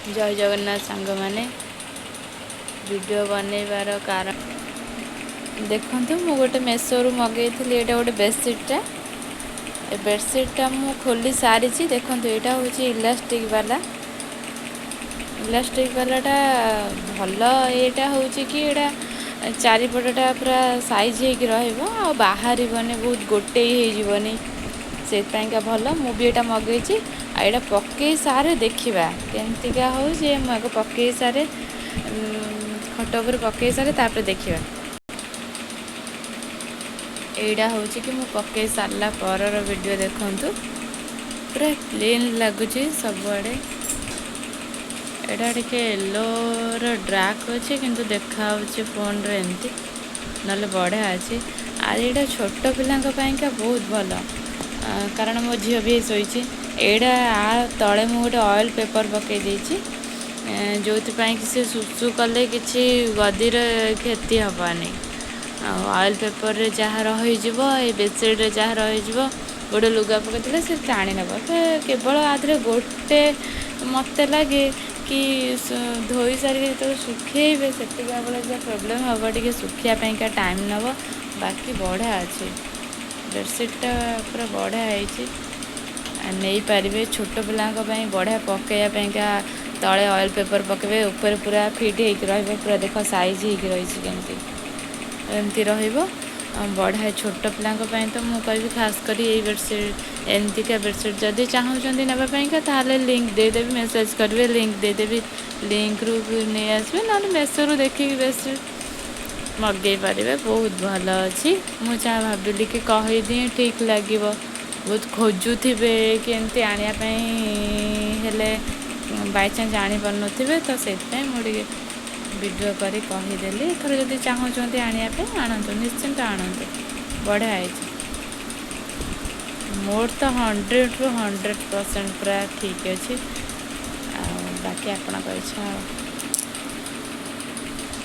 जय जगन्नाथ सांग मैंने वीडियो बनैबार कारण देखु मु गोटे मेसोरू मगई ये गोटे बेडसीटा बेडसीटा मु खोली सारी देखो यहाँ हूँ इलास्टिक वालाटा भल यहाँ हूँ कि यहाँ चारिपटा पूरा साइज हो बाहर बहुत गोटे होनी से भल मुझे यहाँ मगई यहाँ पकई सारे देखा केमतिका हो पकई सारे खट उपर पकई सारे तापर देखा यहाँ हूँ कि मु पकई सारा पर वीडियो देखु पूरा प्लेन लगुच सबुआड़े यहाँ टे येलो डार्क अच्छे किंतु देखा फोन रे एमती ना बढ़िया अच्छे आज यहाँ छोट पिला बहुत भल कारण मो झील भी शोची यहाँ तले मु गोटे ऑयल पेपर पकई देछि जो कि सी सुसु कले कि गदीर क्षति हेनी ऑयल पेपर रे जहाँ रही बेडसीट रे जहाँ रही गोटे लुगा पकई से टाणी नब केवल आधे गोटे मत लगे कि धोई सारे जो सुखेबे से प्रोब्लेम हम टे सुखापी टाइम नब बाकी बढ़िया अच्छे बेडसीटा पूरा बढ़िया नहीं पारे छोट पिला बढ़िया पकईका तले ऑयल पेपर पकेबे ऊपर पूरा फिट हो पूरा देख साइज हो रही एमती बढ़िया छोट पिला तो मुझे कह खास कर ये बेडसीट एमतीका बेडसीट जदि चाहूँगी नापाई ताले लिंक देदेवी मेसेज करेंगे लिंक देदेवी लिंक रू नहीं आसवे ना मेसो देखिए बेडसीट मगई पारे बहुत भल अच्छी मुझे भाविली कि कहीदी ठीक लगे बहुत खोजुवे कि एमती आने बाई चान्स आनीपार थे तो से मुझे वीडियो करी कहीदेली थोड़े जब चाहूँगी आने आणतु निश्चिंत आणतु बढ़िया है मोर तो 100% पूरा ठीक अच्छे बाकी आपण इच्छा।